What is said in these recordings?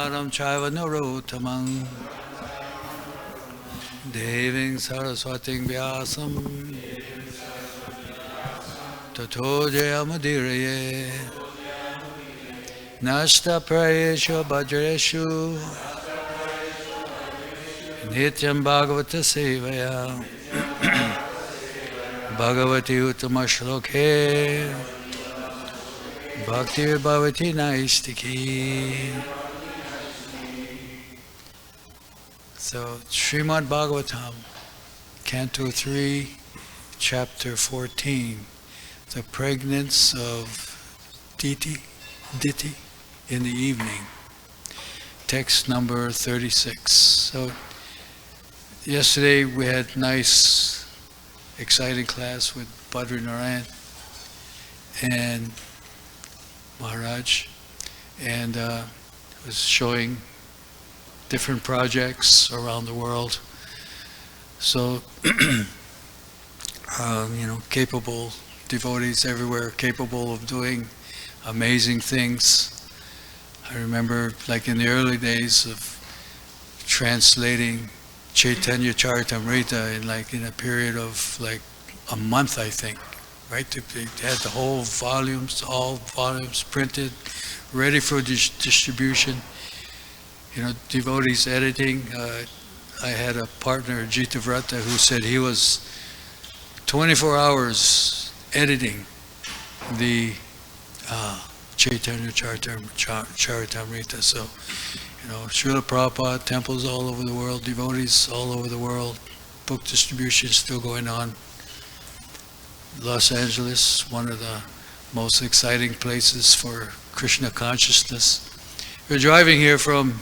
Charam Chaiva Narottamam Deving Saraswating Vyasam Tato Jayamadiraye Nashta Prayeshu Bhadreshu Nityam Bhagavata Sevaya Bhagavati Uttama Shloke Bhakti Bhavati Naistiki. So, Srimad Bhagavatam, Canto 3, Chapter 14, the pregnance of Diti in the evening, text number 36. So, yesterday we had nice, exciting class with Badri Narayan and Maharaj, and was showing different projects around the world. So, capable devotees everywhere, capable of doing amazing things. I remember, like in the early days of translating Chaitanya Charitamrita in a period of like a month, I think. Right, they had the whole volumes, all volumes printed, ready for distribution. Devotees editing. I had a partner, Jita Vrata, who said he was 24 hours editing the Chaitanya Charitamrita. So, Srila Prabhupada, temples all over the world, devotees all over the world, book distribution still going on. Los Angeles, one of the most exciting places for Krishna consciousness. We're driving here from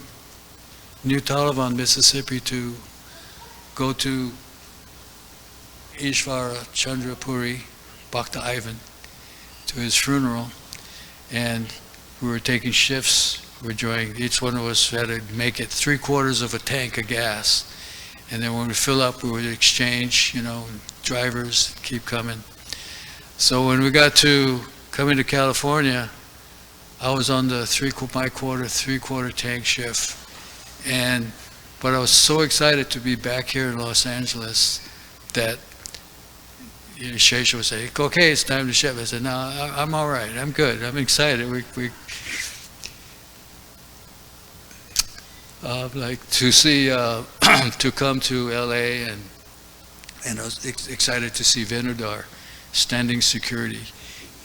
New Taliban, Mississippi to go to Ishvara Chandrapuri, Bhakta Ivan, to his funeral, and we were taking shifts. We're enjoying, each one of us had to make it 3/4 of a tank of gas, and then when we fill up, we would exchange, drivers keep coming. So when we got to coming to California, I was on the 3/4 tank shift, but I was so excited to be back here in Los Angeles that Shesha would say, "Okay, it's time to shift." I said, "No, I'm all right. I'm good. I'm excited. We like to see to come to LA, and I was excited to see Venudar. Standing security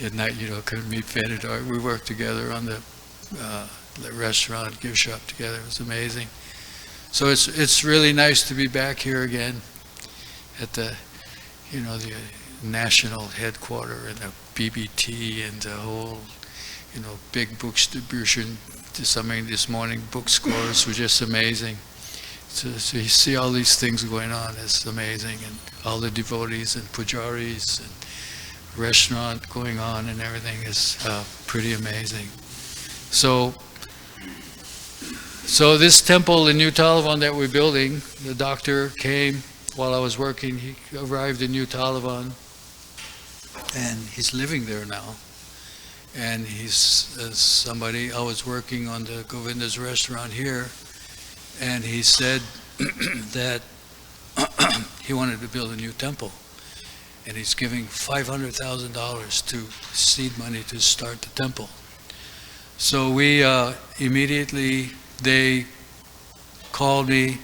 at night, couldn't meet Venudar. We worked together on the restaurant, gift shop together. It was amazing. So it's really nice to be back here again at the, the national headquarters and the BBT and the whole, big book distribution. This morning, book scores were just amazing. So you see all these things going on. It's amazing, and all the devotees and pujaris and restaurant going on and everything is pretty amazing. So this temple in New Taliban that we're building, the doctor came while I was working. He arrived in New Taliban, and he's living there now. And he's somebody, I was working on the Govinda's restaurant here, and he said that he wanted to build a new temple. And he's giving $500,000 to seed money to start the temple. So we immediately, they called me,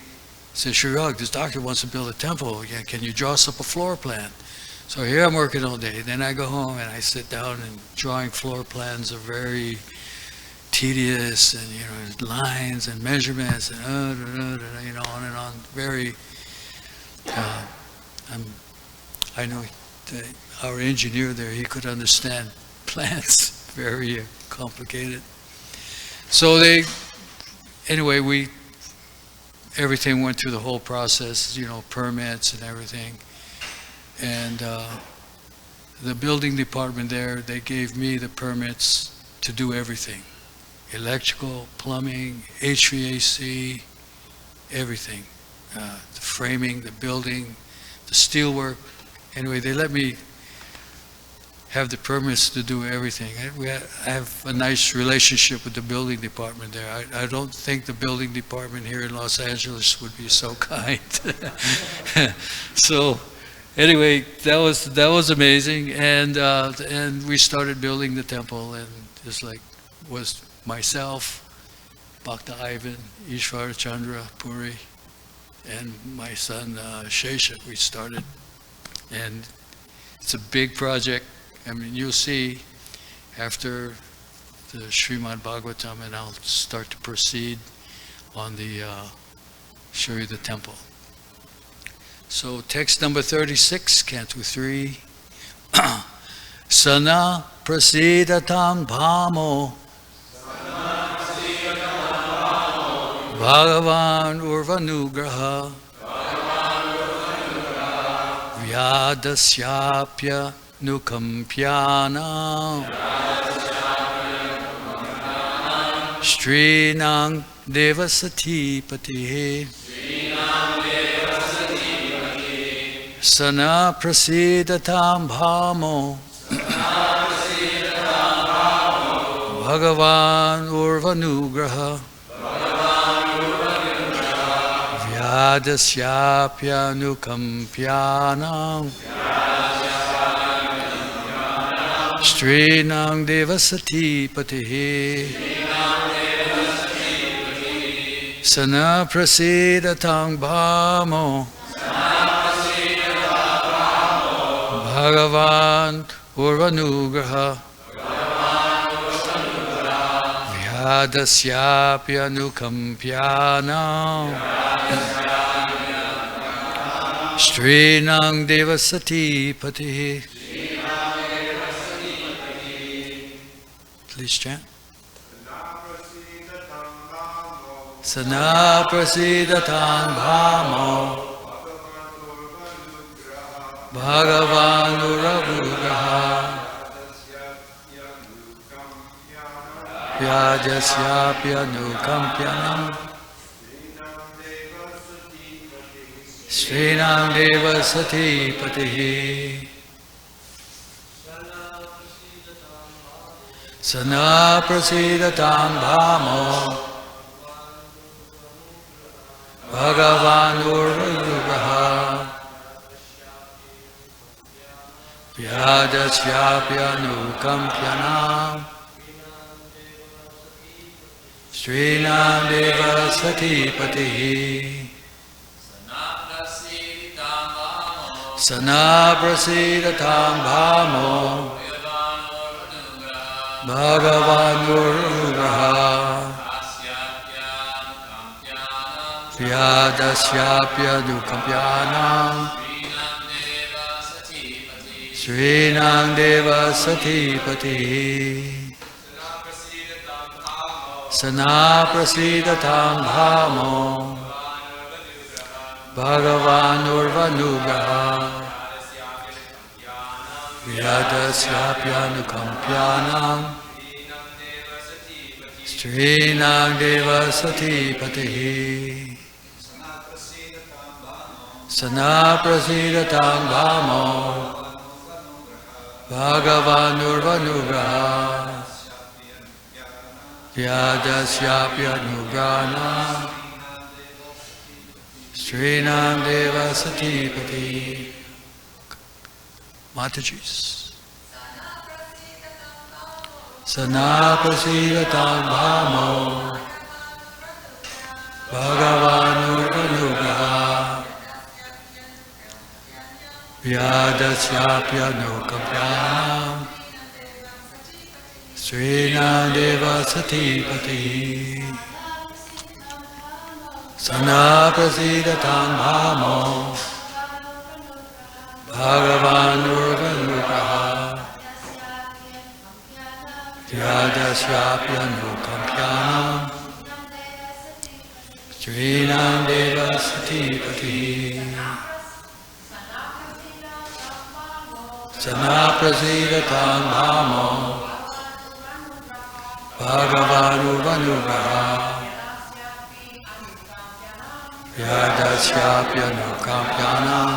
said, "Shirag, this doctor wants to build a temple. Yeah, can you draw us up a floor plan?" So here I'm working all day. Then I go home and I sit down, and drawing floor plans are very tedious, and lines and measurements and on and on. Very. I know our engineer there, he could understand plans, very complicated. So everything went through the whole process, permits and everything. And the building department there, they gave me the permits to do everything. Electrical, plumbing, HVAC, everything. The framing, the building, the steelwork. Anyway, they let me have the permits to do everything. I have a nice relationship with the building department there. I don't think the building department here in Los Angeles would be so kind. So anyway, that was amazing, and we started building the temple, and just like was myself, Bhakta Ivan, Ishvara Chandra Puri, and my son Shesha. We started, and it's a big project. I mean, you'll see after the Srimad Bhagavatam, and I'll start to proceed on the show you the temple. So text number 36, Canto 3. Sana prasidatam bhamo Bhagavan urvanugraha Vyadasyapya nukampyana Strinang devasati patihe Sana prasidatam bhamo Bhagavan urvanugraha Vyadasyapya nukampyanam Strinang devasati patihe Sana prasidatam bhamo Bhagavan urvanugraha Vyadasyapya nukampyanam Strinang devasati patihe. Please chant. Sana prasidatam bhamo Bhagavan uranugraha Vyadasyapya nukampyanam Srinam devasati patihi Sana prasidatam bhamo Bhagavan uranugraha Vyadasyapya nukampyanam Srinam devasati patihi Sana prasidatam bhamo Bhagavan uranugraha Vyadasyapya nukampyanam Srinam devasati patihi Sana prasidatam bhamo Bhagavan urvanugraha Vyadasyapya nukampyanam Strinang devasati patihi Sana prasidatam bhamo Bhagavan urvanugraha Vyadasyapya nugrana Srinam devasati patihi. Mataji's. Sana prasidatam bhamo Bhagavan urvanugraha Vyadasyapya nukampyanam Srinam devasati patihi Sana prasidatam bhamo Bhagavan urvanugraha Vyadasyapya nukampyanam Srinam devasati patihi Sana prasidatam bhamo Bhagavan urvanugraha Vyadasyapya nukampyanam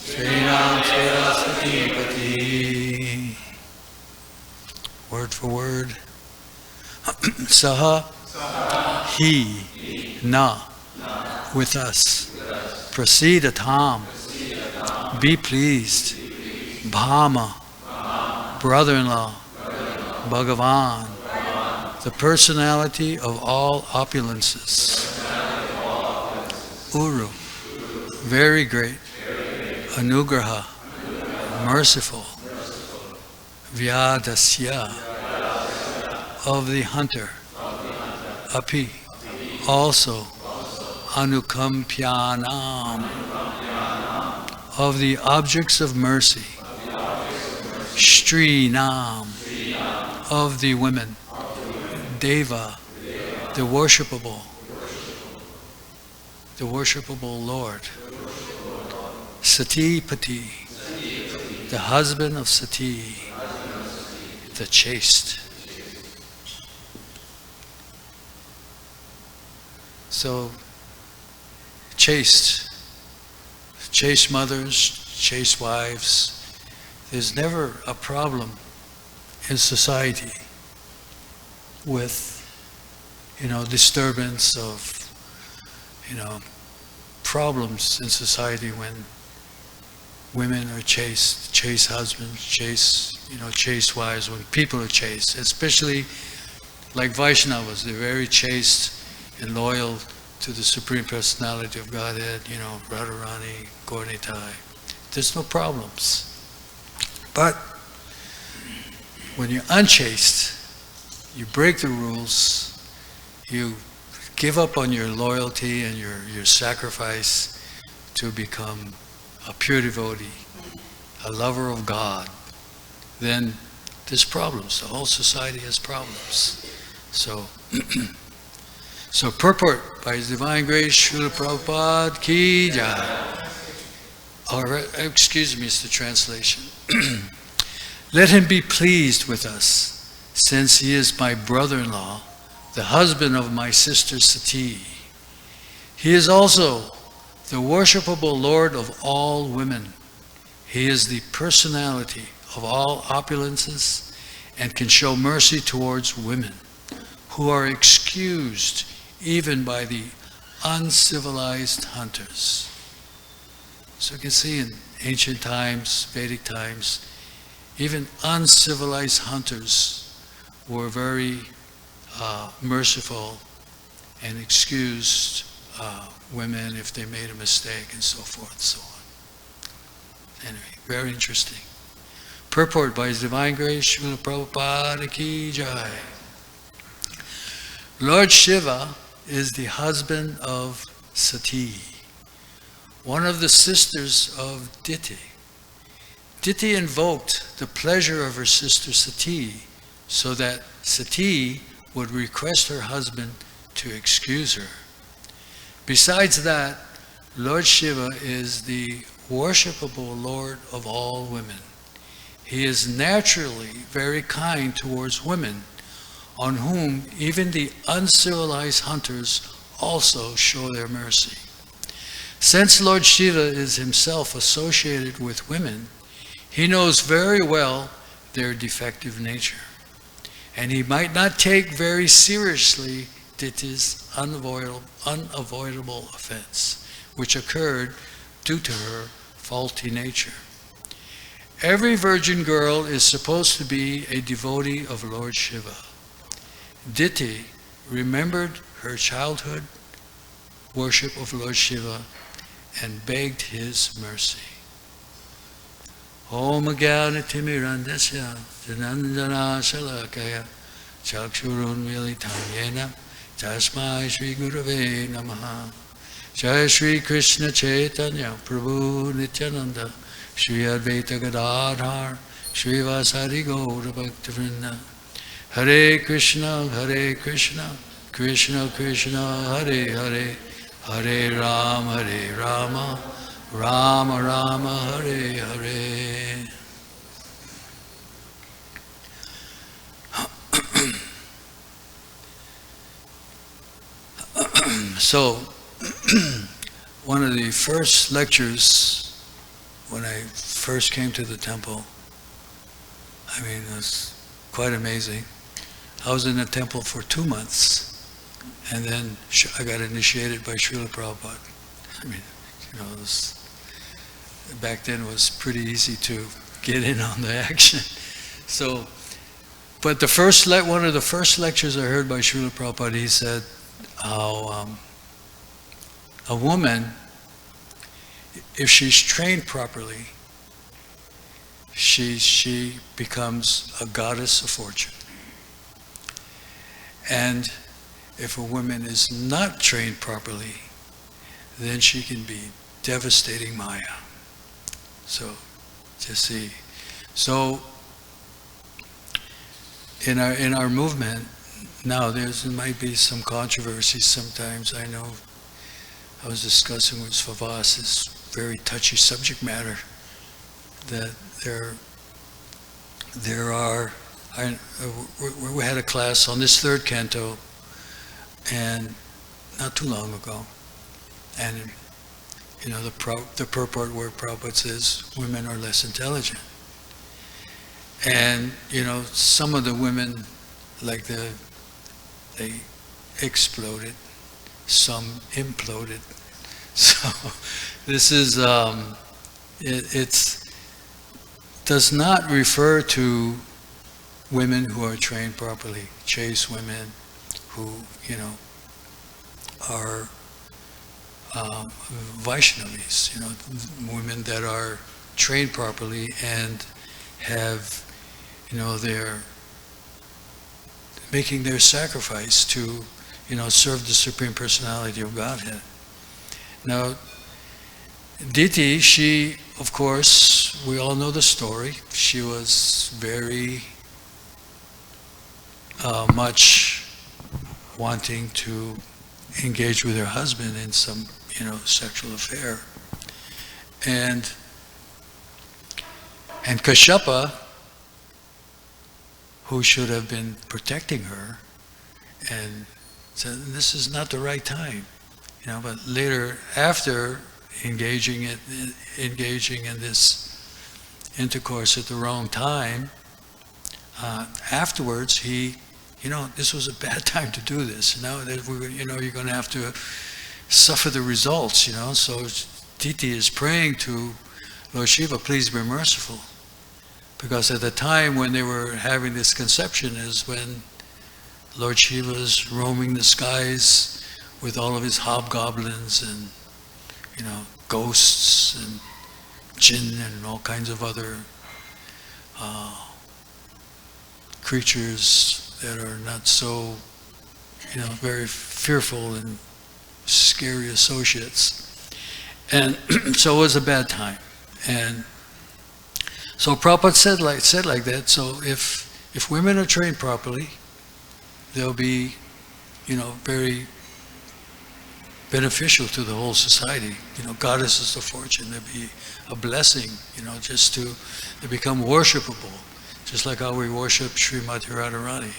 Srinam Satipati. Word for word. Saha, he, na, with us. Prasidatam, be pleased. Bhama, brother-in-law. Bhagavan, the personality of all opulences. Uru, very great. Anugraha, merciful. Vyadasya, of the hunter. Api, also. Anukampyanam, of the objects of mercy. Strinam, of the women. Deva, the worshipable Lord. Satipati, the husband of Sati, the chaste. So, chaste mothers, chaste wives, there's never a problem in society with, disturbance of, problems in society when women are chaste husbands, chaste wives, when people are chaste, especially like Vaishnavas, they're very chaste and loyal to the Supreme Personality of Godhead, Radharani, Gauranitai. There's no problems. But when you're unchaste, you break the rules, you give up on your loyalty and your sacrifice to become a pure devotee, a lover of God, then there's problems. The whole society has problems. So, so purport by His Divine Grace, Srila Prabhupada Ki Jai. Or, excuse me, it's the translation. Let him be pleased with us, since he is my brother-in-law, the husband of my sister Sati. He is also the worshipable Lord of all women. He is the personality of all opulences and can show mercy towards women who are excused even by the uncivilized hunters. So you can see in ancient times, Vedic times, even uncivilized hunters were very merciful and excused women if they made a mistake and so forth and so on. Anyway, very interesting. Purport by His Divine Grace, Srila Prabhupada Ki Jai. Lord Shiva is the husband of Sati, one of the sisters of Diti. Diti invoked the pleasure of her sister Sati so that Sati would request her husband to excuse her. Besides that, Lord Shiva is the worshipable Lord of all women. He is naturally very kind towards women, on whom even the uncivilized hunters also show their mercy. Since Lord Shiva is himself associated with women, he knows very well their defective nature, and he might not take very seriously Diti's unavoidable offense, which occurred due to her faulty nature. Every virgin girl is supposed to be a devotee of Lord Shiva. Diti remembered her childhood worship of Lord Shiva and begged his mercy. Om Jnana-timirandasya Jananjana Shalakaya Chakshurun Militam Yena Tasmai Shri Gurave Namaha. Jai Shri Krishna Chaitanya Prabhu Nityananda Shri Advaita Gadadhar Shri Vasari Gaura Bhaktivinoda. Hare Krishna, Krishna Krishna, Hare Hare, Hare Rama, Rama Rama, Hare Hare. So, one of the first lectures when I first came to the temple, I mean, it was quite amazing. I was in the temple for 2 months, and then I got initiated by Srila Prabhupada. I mean, it was, back then it was pretty easy to get in on the action. So, but one of the first lectures I heard by Srila Prabhupada, he said how a woman, if she's trained properly, she becomes a goddess of fortune. And if a woman is not trained properly, then she can be devastating Maya. So, just see. So, in our movement now, there might be some controversies sometimes. I know I was discussing with Svavas this very touchy subject matter, that there are. We had a class on this third canto, and not too long ago, and the purport where Prabhupada says women are less intelligent, and some of the women, like they exploded, some imploded. So this is it's does not refer to women who are trained properly, chaste women who are Vaishnavis, women that are trained properly and have they're making their sacrifice to serve the Supreme Personality of Godhead. Now, Diti, she, of course, we all know the story. She was very much wanting to engage with her husband in some, sexual affair. And Kashyapa, who should have been protecting her, and said, this is not the right time. But later, after engaging in this intercourse at the wrong time, afterwards this was a bad time to do this. Now that you're going to have to suffer the results. So Diti is praying to Lord Shiva, please be merciful, because at the time when they were having this conception is when Lord Shiva is roaming the skies with all of his hobgoblins and ghosts and jinn and all kinds of other creatures that are not so very fearful and scary associates. And so it was a bad time. And so Prabhupada said like that. So if women are trained properly, they'll be very beneficial to the whole society. Goddesses of fortune, they'll be a blessing, just they become worshipable, just like how we worship Srimati Radharani,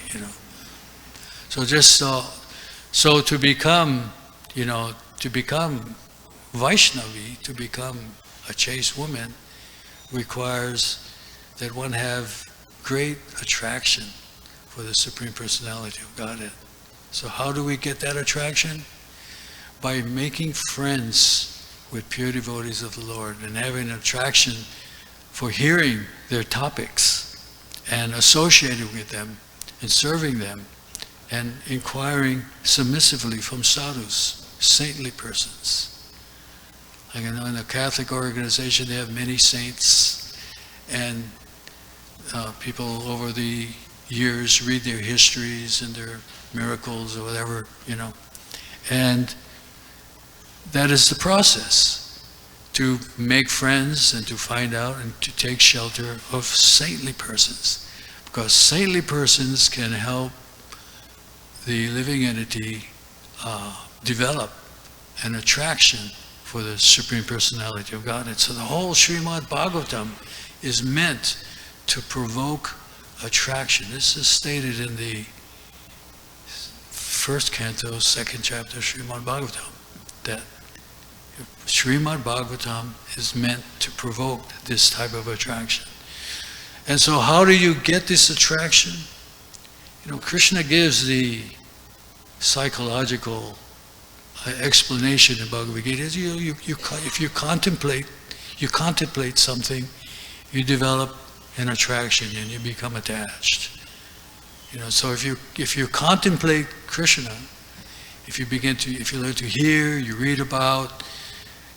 So so to become Vaishnavi, to become a chaste woman, requires that one have great attraction for the Supreme Personality of Godhead. So how do we get that attraction? By making friends with pure devotees of the Lord and having an attraction for hearing their topics and associating with them and serving them and inquiring submissively from sadhus, saintly persons. Like in the Catholic organization, they have many saints, and people over the years read their histories and their miracles or whatever, and that is the process, to make friends and to find out and to take shelter of saintly persons, because saintly persons can help the living entity develop an attraction for the Supreme Personality of Godhead. So the whole Srimad Bhagavatam is meant to provoke attraction. This is stated in the first canto, second chapter of Srimad Bhagavatam, that Srimad Bhagavatam is meant to provoke this type of attraction. And so how do you get this attraction? Krishna gives the psychological explanation in Bhagavad Gita. If you contemplate something, you develop an attraction and you become attached. So if you contemplate Krishna, if you learn to hear, you read about,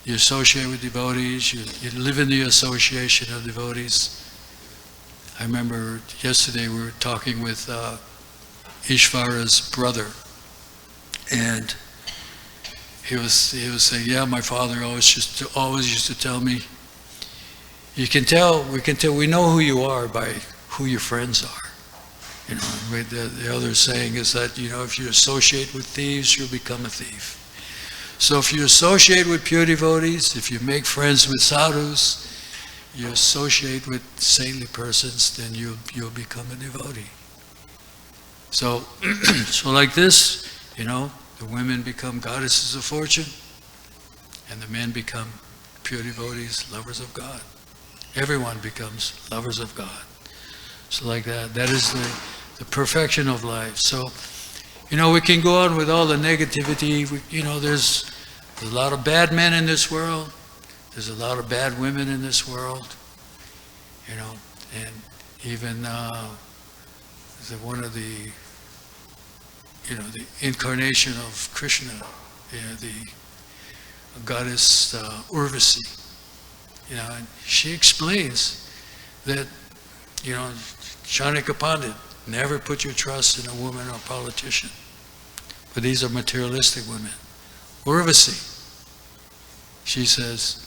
you associate with devotees, you live in the association of devotees. I remember yesterday we were talking with Ishvara's brother, and he was saying, yeah, my father always used to tell me, we know who you are by who your friends are. The other saying is that, if you associate with thieves, you'll become a thief. So if you associate with pure devotees, if you make friends with sadhus, you associate with saintly persons, then you'll become a devotee. So like this, the women become goddesses of fortune, and the men become pure devotees, lovers of God. Everyone becomes lovers of God. So like that is the perfection of life. So, we can go on with all the negativity. There's a lot of bad men in this world. There's a lot of bad women in this world. And even one of the incarnation of Krishna, the goddess Urvasi, and she explains that, Chanakya Pandit, never put your trust in a woman or a politician. But these are materialistic women. Urvasi, she says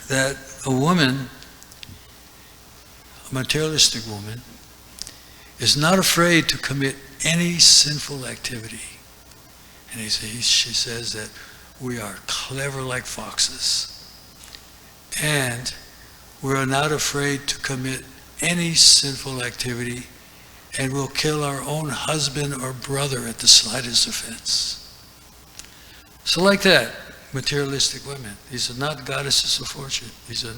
that a woman, a materialistic woman, is not afraid to commit any sinful activity. And she says that we are clever like foxes. And we are not afraid to commit any sinful activity, and will kill our own husband or brother at the slightest offense. So like that, materialistic women. These are not goddesses of fortune. These are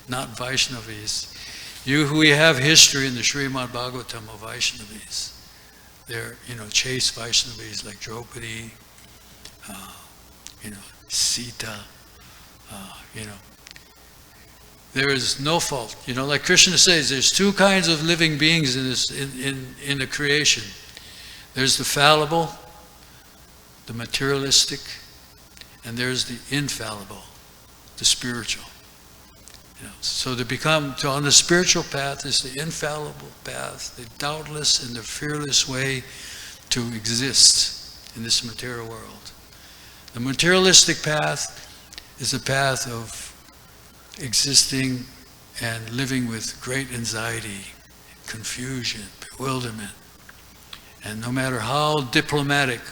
not Vaishnavis. We have history in the Srimad Bhagavatam of Vaishnavis. They're, chaste Vaishnavis like Draupadi, Sita, There is no fault. Like Krishna says, there's two kinds of living beings in the creation. There's the fallible, the materialistic, and there's the infallible, the spiritual. So on the spiritual path is the infallible path, the doubtless and the fearless way to exist in this material world. The materialistic path is the path of existing and living with great anxiety, confusion, bewilderment. And no matter how diplomatic,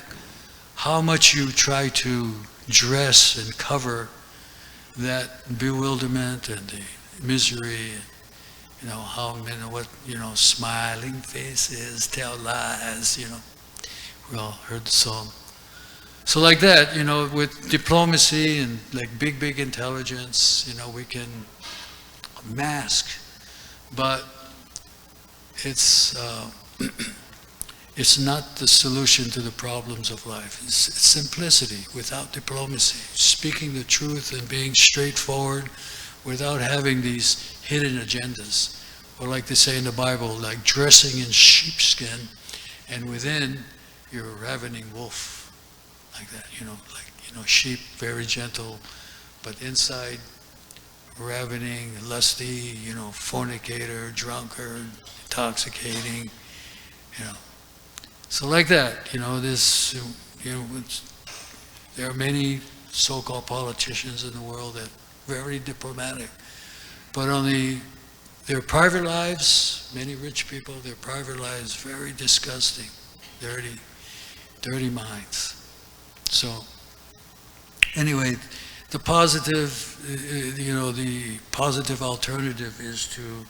how much you try to dress and cover that bewilderment and the misery, smiling faces tell lies, we all heard the song. So like that, with diplomacy and like big intelligence, we can mask, but it's not the solution to the problems of life. It's simplicity without diplomacy, speaking the truth and being straightforward without having these hidden agendas. Or like they say in the Bible, like dressing in sheepskin, and within you're a ravening wolf. Like that, sheep, very gentle, but inside, ravening, lusty, fornicator, drunkard, intoxicating, So like that, there are many so-called politicians in the world that are very diplomatic, but on their private lives, many rich people, their private lives, very disgusting, dirty minds. So, anyway, the positive alternative is to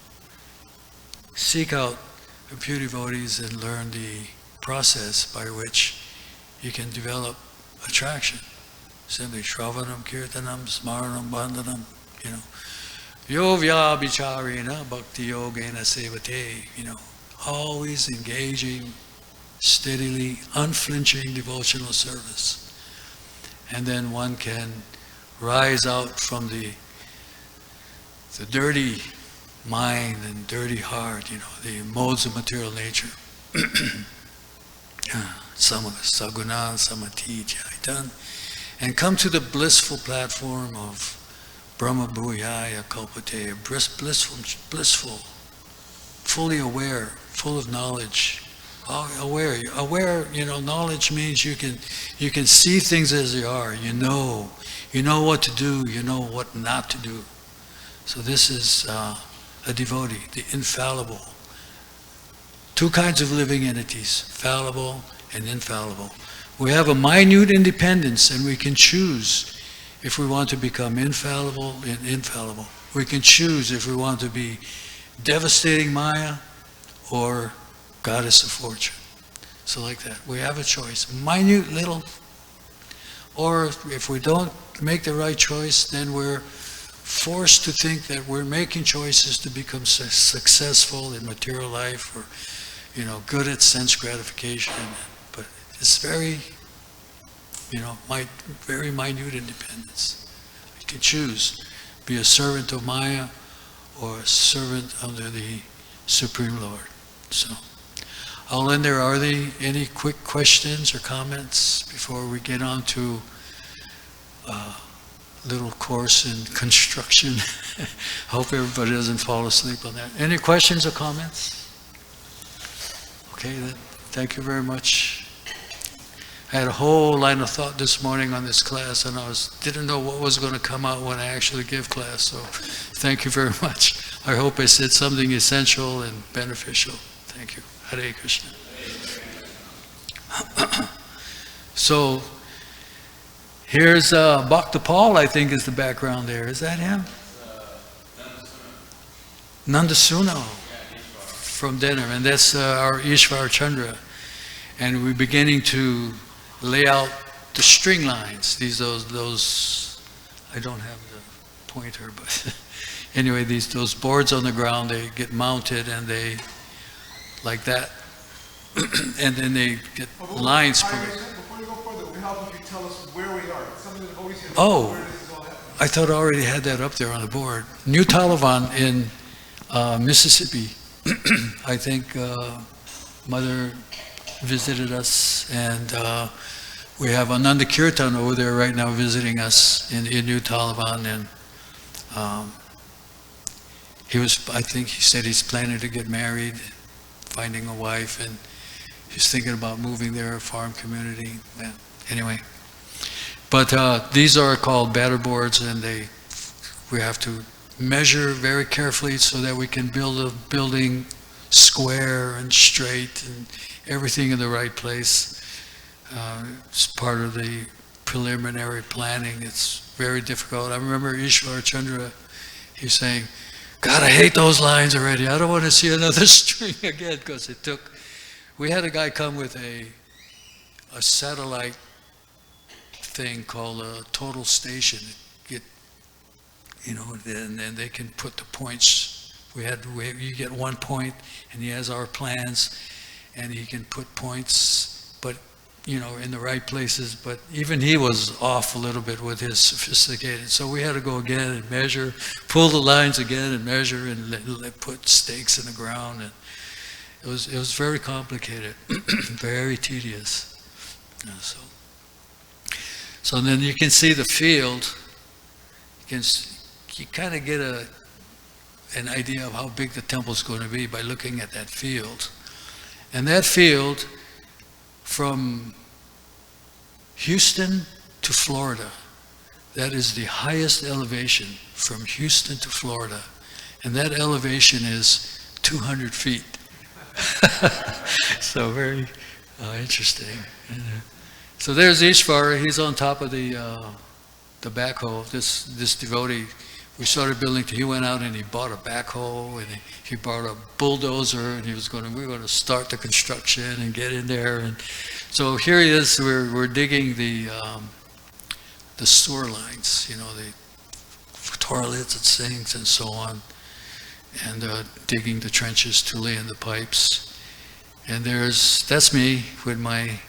seek out pure devotees and learn the process by which you can develop attraction. simply Shravanam, Kirtanam, Smaranam, Bandhanam, you know. Yovya Bicharina Bhakti Yogena Sevate, you know, always engaging, steadily, unflinching devotional service. And then one can rise out from the dirty mind and dirty heart, you know, the modes of material nature. Saguna, Samati, Jaitan, and come to the blissful platform of Brahma Bhuyaya Kalpate, blissful, fully aware, full of knowledge. Aware, you know, knowledge means you can see things as they are. You know what to do, you know what not to do. So this is a devotee, the infallible. Two kinds of living entities, fallible and infallible. We have a minute independence, and we can choose if we want to become infallible and infallible. We can choose if we want to be devastating Maya or goddess of fortune. So like that, we have a choice, minute little. Or if we don't make the right choice, then we're forced to think that we're making choices to become successful in material life, or, you know, good at sense gratification. But it's very, you know, very minute independence. You can choose, be a servant of Maya or a servant under the Supreme Lord. So I'll end there. Are there any quick questions or comments before we get on to a little course in construction? Hope everybody doesn't fall asleep on that. Any questions or comments? Okay, then, thank you very much. I had a whole line of thought this morning on this class, and didn't know what was going to come out when I actually give class, so thank you very much. I hope I said something essential and beneficial. Thank you. Hare Krishna. So, here's Bhakta Paul, I think, is the background there. Is that him? Nandasuno from Denham, and that's our Ishvar Chandra. And we're beginning to lay out the string lines. Those I don't have the pointer, but anyway, those boards on the ground, they get mounted and they, like that, and then they get lines put. Before you go further, it would help if you tell us where we are. Something that always happens. Oh, Where this is all happening. I thought I already had that up there on the board. New Taliban in Mississippi. I think Mother visited us, and we have Ananda Kirtan over there right now visiting us in New Taliban, and I think he said he's planning to get married, finding a wife, and he's thinking about moving there, a farm community. Yeah. Anyway, but these are called batter boards, and we have to measure very carefully so that we can build a building square and straight and everything in the right place. It's part of the preliminary planning. It's very difficult. I remember Ishvar Chandra, he's saying, God, I hate those lines already. I don't want to see another string again, because we had a guy come with a satellite thing called a total station. And then they can put the points. You get 1 point, and he has our plans, and he can put points, but in the right places. But even he was off a little bit with his sophisticated. So we had to go again and measure, pull the lines again and measure, and put stakes in the ground. And it was very complicated, very tedious. So then you can see the field. You kind of get an idea of how big the temple is going to be by looking at that field. And that field, from Houston to Florida, that is the highest elevation from Houston to Florida. And that elevation is 200 feet. So very interesting. So there's Ishvara. He's on top of the backhoe. This devotee, we started building. He went out and he bought a backhoe, and he bought a bulldozer, and we were going to start the construction and get in there. And so here he is. We're digging the the sewer lines, the toilets and sinks and so on, and digging the trenches to lay in the pipes. And that's me with my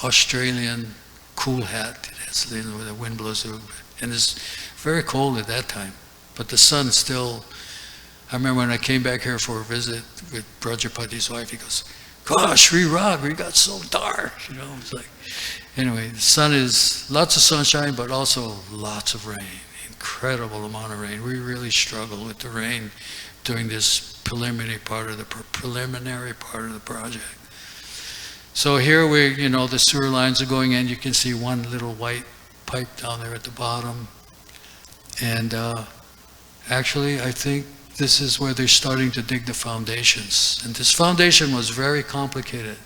Australian cool hat. It's where the wind blows through, and it's very cold at that time. But the sun still. I remember when I came back here for a visit with Prajapati's wife. He goes, "Gosh, Raga, it got so dark." It's like. Anyway, the sun is lots of sunshine, but also lots of rain. Incredible amount of rain. We really struggle with the rain during this preliminary part of the project. So here the sewer lines are going in. You can see one little white pipe down there at the bottom. And actually, I think this is where they're starting to dig the foundations. And this foundation was very complicated.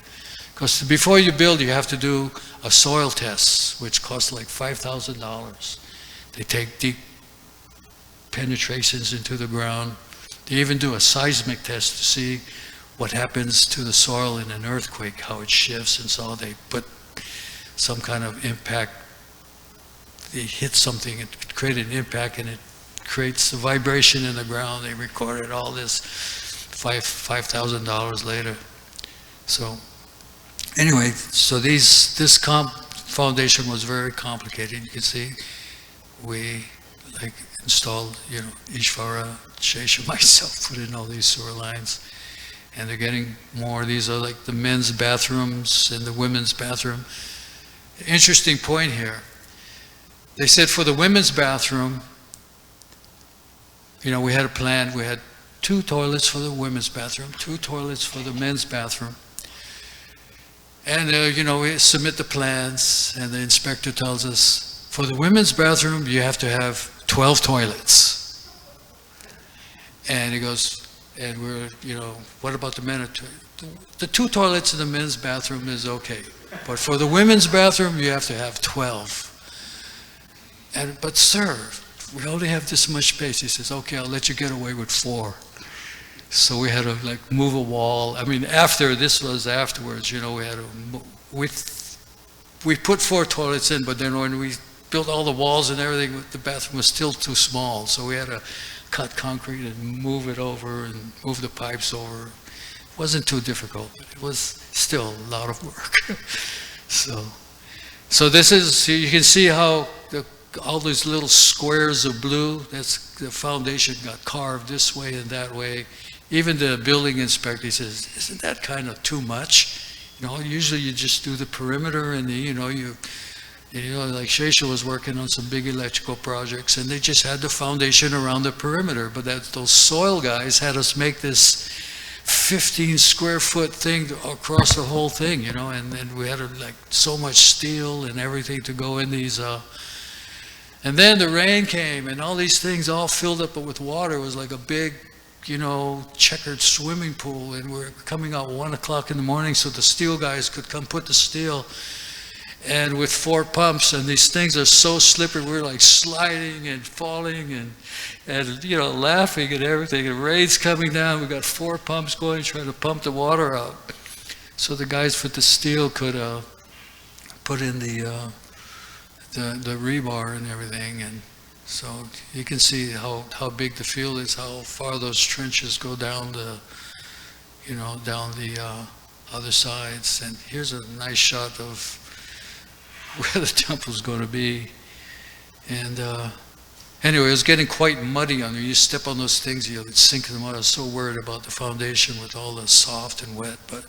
Because before you build, you have to do a soil test, which costs like $5,000. They take deep penetrations into the ground. They even do a seismic test to see what happens to the soil in an earthquake, how it shifts, and so they put some kind of impact. They hit something, it created an impact, and it creates a vibration in the ground. They recorded all this $5,000 later. So anyway, so this foundation was very complicated. You can see we installed, Ishvara, Shesha, myself put in all these sewer lines, and they're getting more. These are like the men's bathrooms and the women's bathroom. Interesting point here. They said for the women's bathroom, we had a plan. We had 2 toilets for the women's bathroom, 2 toilets for the men's bathroom. And, we submit the plans, and the inspector tells us, for the women's bathroom, you have to have 12 toilets. And he goes, and we're, what about the men? The 2 toilets in the men's bathroom is okay. But for the women's bathroom, you have to have 12. But sir, we only have this much space. He says, okay, I'll let you get away with 4. So we had to move a wall. I mean, afterwards, we had to, we put 4 toilets in, but then when we built all the walls and everything, the bathroom was still too small. So we had to cut concrete and move it over and move the pipes over. It wasn't too difficult, but it was still a lot of work. So this is, you can see how all these little squares of blue, that's the foundation got carved this way and that way. Even the building inspector says, isn't that kind of too much? Usually you just do the perimeter, and like Shesha was working on some big electrical projects, and they just had the foundation around the perimeter. But those soil guys had us make this 15 square foot thing across the whole thing, and we had so much steel and everything to go in these. And then the rain came, and all these things all filled up with water. It was like a big, checkered swimming pool, and we're coming out 1 o'clock in the morning so the steel guys could come put the steel, and with 4 pumps, and these things are so slippery, we're sliding and falling and laughing and everything. The rain's coming down, we got 4 pumps going, trying to pump the water out. So the guys with the steel could put in the rebar and everything. And so you can see how big the field is, how far those trenches go down down the other sides. And here's a nice shot of where the temple's going to be. And anyway, it was getting quite muddy on there. You step on those things, you'll sink in the mud. I was so worried about the foundation with all the soft and wet, but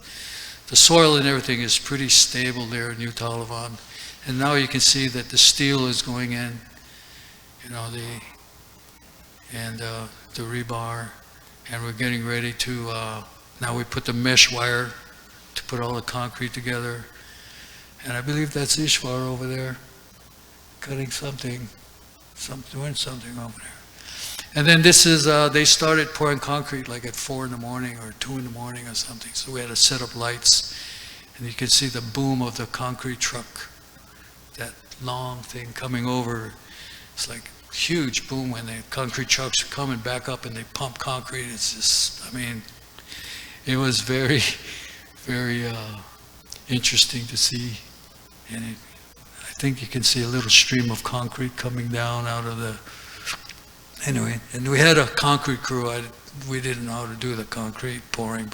the soil and everything is pretty stable there in New Talavan. And now you can see that the steel is going in, the rebar, and we're getting ready to, now we put the mesh wire to put all the concrete together. And I believe that's Ishwar over there, cutting doing something over there. And then this is, they started pouring concrete at 4 in the morning or 2 in the morning or something. So we had to set up lights, and you can see the boom of the concrete truck. That long thing coming over, it's like huge boom when the concrete trucks are coming back up and they pump concrete. It's just, it was very, very interesting to see. And I think you can see a little stream of concrete coming down out of the, anyway, and we had a concrete crew. We didn't know how to do the concrete pouring,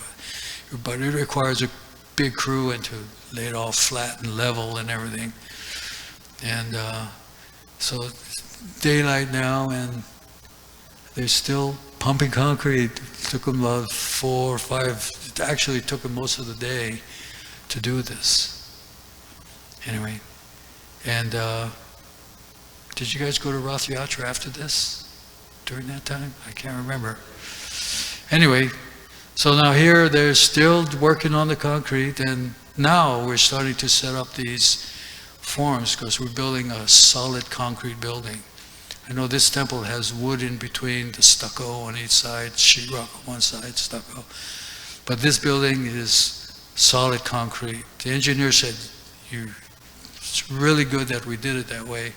but it requires a big crew and to lay it all flat and level and everything. And so it's daylight now, and they're still pumping concrete. It took them about 4 or 5, it actually took them most of the day to do this. Anyway, and did you guys go to Rath Yatra after this? During that time? I can't remember. Anyway, so now here they're still working on the concrete, and now we're starting to set up these forms because we're building a solid concrete building. I know this temple has wood in between, the stucco on each side, sheetrock on one side, stucco. But this building is solid concrete. The engineer said, it's really good that we did it that way,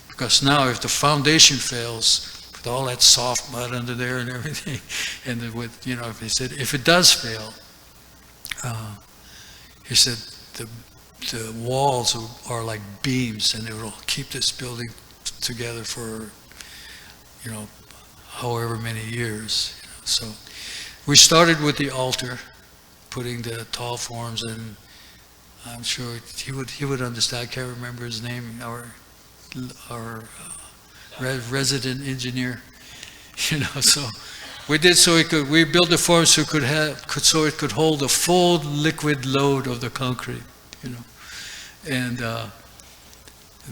because now if the foundation fails, with all that soft mud under there and everything, and with, you know, if he said, if it does fail, he said the walls are like beams, and it will keep this building together for, you know, however many years. You know. So we started with the altar, putting the tall forms, and I'm sure he would understand. I can't remember his name. Our resident engineer, you know. So we did so we built the form so it could hold the full liquid load of the concrete, you know, and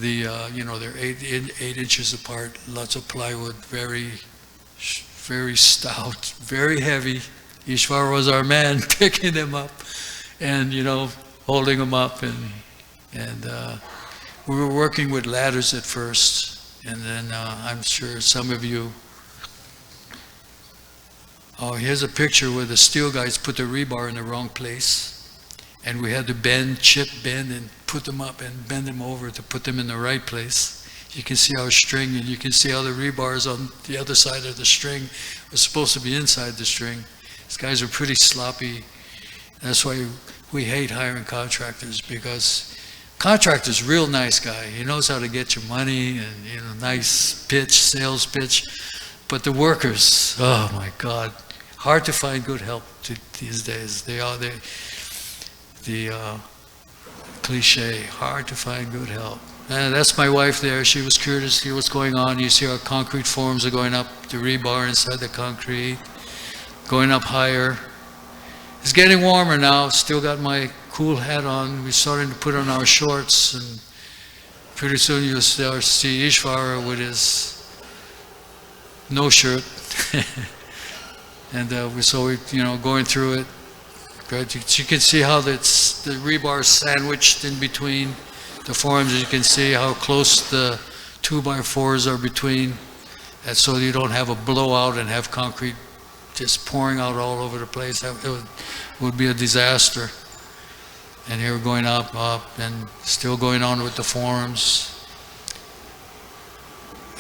you know, they're 8 inches apart, lots of plywood, very stout, very heavy. Ishwar was our man picking them up, and, you know, holding them up, and we were working with ladders at first, and then I'm sure some of you. Oh, here's a picture where the steel guys put the rebar in the wrong place, and we had to bend, and put them up and bend them over to put them in the right place. You can see our string, and you can see how the rebars on the other side of the string was supposed to be inside the string. These guys are pretty sloppy. That's why we hate hiring contractors, because contractor's real nice guy. He knows how to get your money, and, you know, nice pitch, sales pitch. But the workers, oh my God, hard to find good help these days. They are the cliche, hard to find good help. And that's my wife there. She was curious to see what's going on. You see our concrete forms are going up, the rebar inside the concrete, going up higher. It's getting warmer now. Still got my cool hat on. We're starting to put on our shorts, and pretty soon you'll see Ishvara with his no shirt. And we're you know, going through it. You can see how the rebar is sandwiched in between the forms. You can see how close the 2x4s are between, and so you don't have a blowout and have concrete just pouring out all over the place. It would be a disaster. And here we're going up, and still going on with the forms.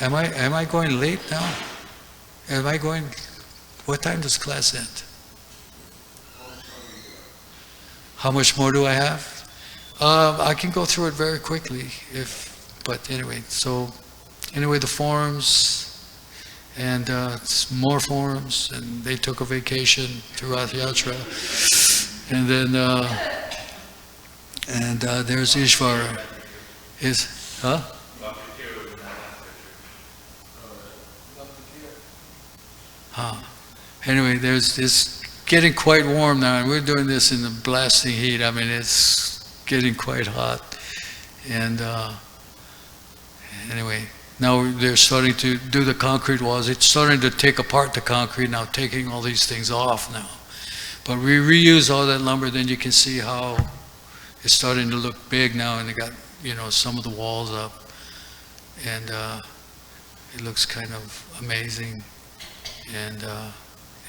Am I going late now? Am I going? What time does class end? How much more do I have? I can go through it very quickly, but anyway. So anyway, the forms, and more forms, and they took a vacation to Rath Yatra, and then there's Ishvara. Huh? Anyway, it's getting quite warm now, and we're doing this in the blasting heat. I mean, it's getting quite hot. And anyway, now they're starting to do the concrete walls. It's starting to take apart the concrete now, taking all these things off now. But we reuse all that lumber, then you can see how it's starting to look big now, and they got, you know, some of the walls up. And it looks kind of amazing. And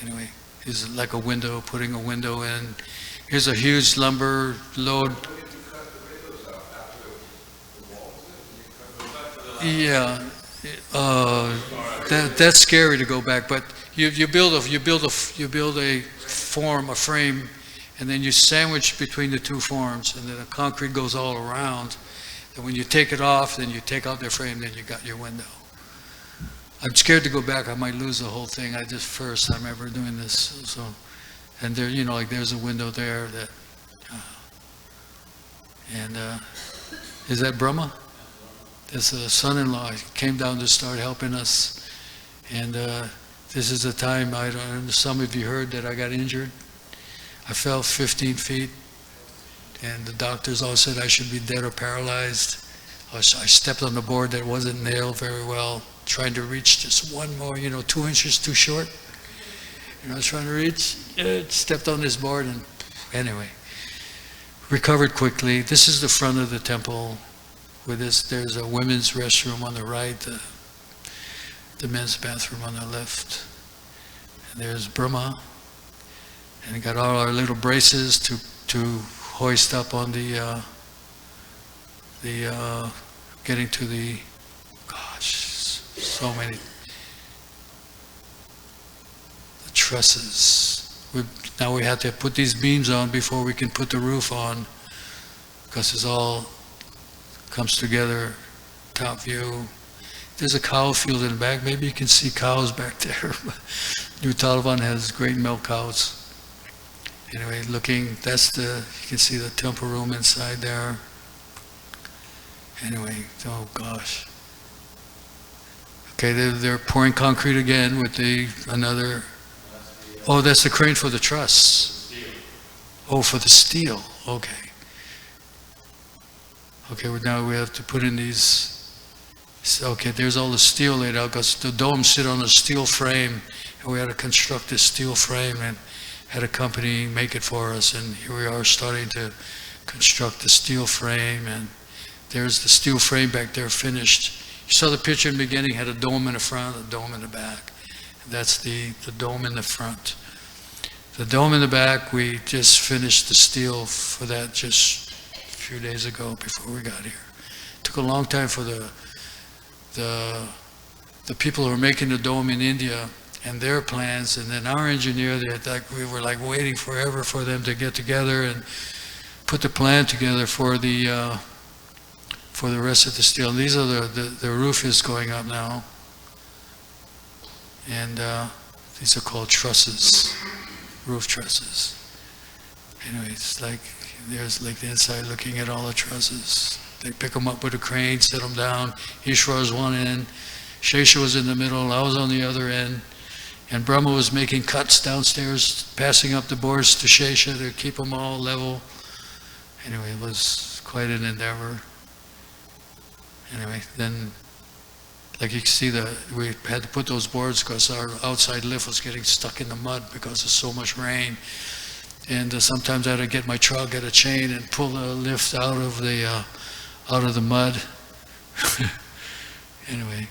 anyway, here's like a window, putting a window in. Here's a huge lumber load. Yeah, that's scary to go back. But you build a form, a frame, and then you sandwich between the two forms, and then the concrete goes all around. And when you take it off, then you take out the frame, then you got your window. I'm scared to go back. I might lose the whole thing. I just first time ever doing this. So, and there, you know, like there's a window there that, is that Brahma? That's a son-in-law. He came down to start helping us. And this is the time, I don't know, some of you heard that I got injured. I fell 15 feet. And the doctors all said I should be dead or paralyzed. I stepped on the board that wasn't nailed very well, trying to reach just one more, 2 inches too short. I was trying to reach, stepped on this board, and anyway, recovered quickly. This is the front of the temple. With this, there's a women's restroom on the right, the men's bathroom on the left. And there's Brahma, and we got all our little braces to hoist up on the getting to the, gosh, so many, the trusses. Now we have to put these beams on before we can put the roof on, because it's all comes together, top view. There's a cow field in the back. Maybe you can see cows back there. New Taliban has great milk cows. Anyway, looking, you can see the temple room inside there. Anyway, oh gosh. Okay, they're pouring concrete again with another, oh, that's the crane for the truss. Oh, for the steel, okay. Okay, well, now we have to put in these, okay, there's all the steel laid out, because the domes sit on a steel frame, and we had to construct this steel frame, and had a company make it for us, and here we are starting to construct the steel frame, and there's the steel frame back there finished. You saw the picture in the beginning, had a dome in the front, a dome in the back. That's the dome in the front. The dome in the back, we just finished the steel for that just a few days ago before we got here. It took a long time for the people who were making the dome in India and their plans, and then our engineer, we were like waiting forever for them to get together and put the plan together for the rest of the steel. And these are the roof is going up now, and these are called trusses, roof trusses. Anyway, it's like there's like the inside looking at all the trusses. They pick them up with a crane, set them down. Ishwar was one end, Shesha was in the middle, I was on the other end. And Brahma was making cuts downstairs, passing up the boards to Shesha to keep them all level. Anyway, it was quite an endeavor. Anyway, then, like you can see, we had to put those boards because our outside lift was getting stuck in the mud because of so much rain. And sometimes I had to get my truck, get a chain, and pull the lift out of the mud. Anyway,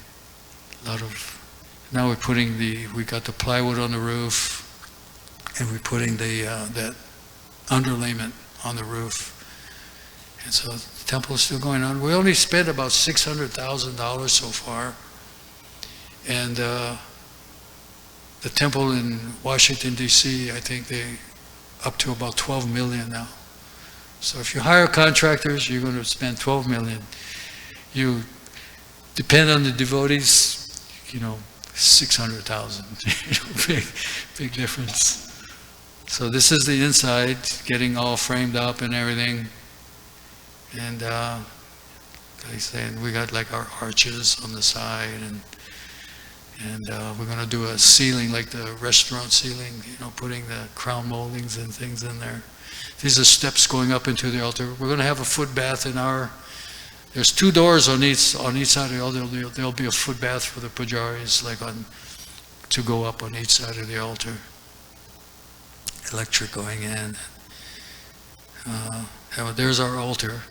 now we got the plywood on the roof, and we're putting that underlayment on the roof. And so the temple is still going on. We only spent about $600,000 so far. And the temple in Washington, D.C., I think they up to about 12 million now. So if you hire contractors, you're going to spend 12 million. You depend on the devotees, 600,000. big difference. So this is the inside, getting all framed up and everything. And like I said, we got like our arches on the side, and we're going to do a ceiling like the restaurant ceiling, putting the crown moldings and things in there. These are steps going up into the altar. We're going to have a foot bath there's 2 doors on each side of the altar. There'll be a foot bath for the pujaris, to go up on each side of the altar. Electric going in. There's our altar.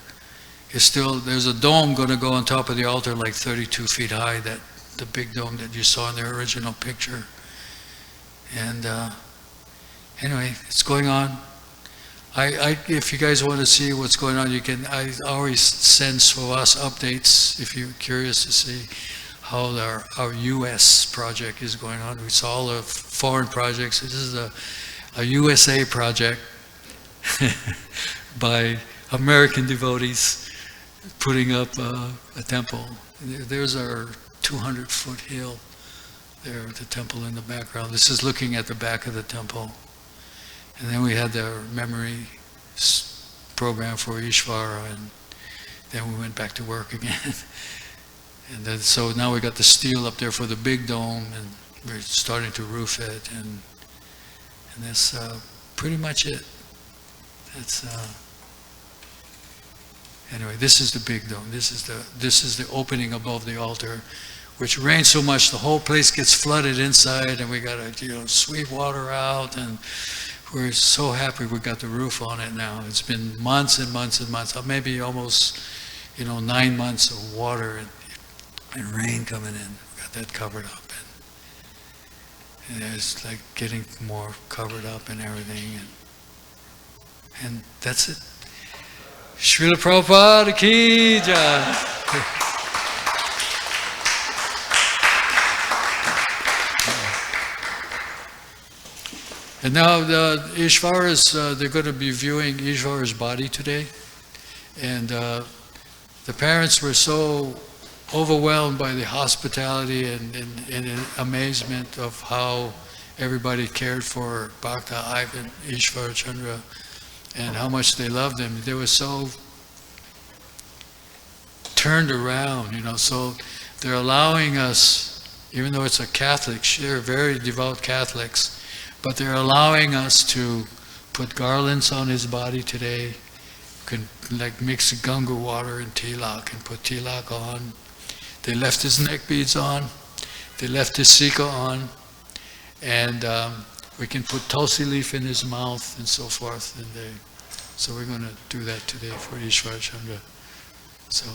There's a dome going to go on top of the altar like 32 feet high, the big dome that you saw in the original picture. And anyway, it's going on. If you guys want to see what's going on, I always send SWAS updates if you're curious to see how our U.S. project is going on. We saw all the foreign projects. This is a USA project by American devotees. putting up a temple. There's our 200-foot hill there, the temple in the background. This is looking at the back of the temple. And then we had the memory program for Ishvara, and then we went back to work again. And then, so now we got the steel up there for the big dome, and we're starting to roof it, and that's pretty much it. That's anyway. This is the big dome. This is the opening above the altar, which rains so much the whole place gets flooded inside, and we got to sweep water out, and we're so happy we got the roof on it now. It's been months and months and months, maybe almost 9 months of water and rain coming in. We got that covered up, and it's like getting more covered up and everything, and that's it. Srila Prabhupada ki jai. And now the Ishvara's, they're going to be viewing Ishvara's body today. And the parents were so overwhelmed by the hospitality and amazement of how everybody cared for Bhakta Ivan Ishvara Chandra and how much they loved him. They were so turned around, so they're allowing us, even though it's a Catholic, they're very devout Catholics, but they're allowing us to put garlands on his body today. Can mix Ganga water and tilak and put tilak on. They left his neck beads on. They left his sika on, and we can put tulsi leaf in his mouth and so forth. And so we're going to do that today for Ishvara Chandra. So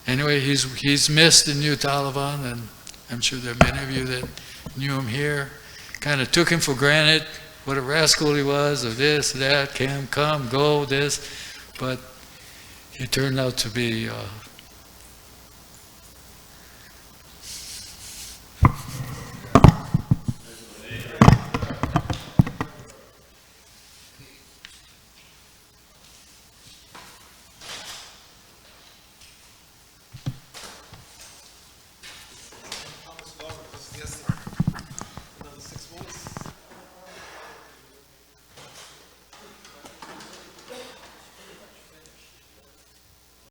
anyway, he's missed in New Talavan, and I'm sure there are many of you that knew him here. Kind of took him for granted, what a rascal he was, or this, that, come, go, this. But he turned out to be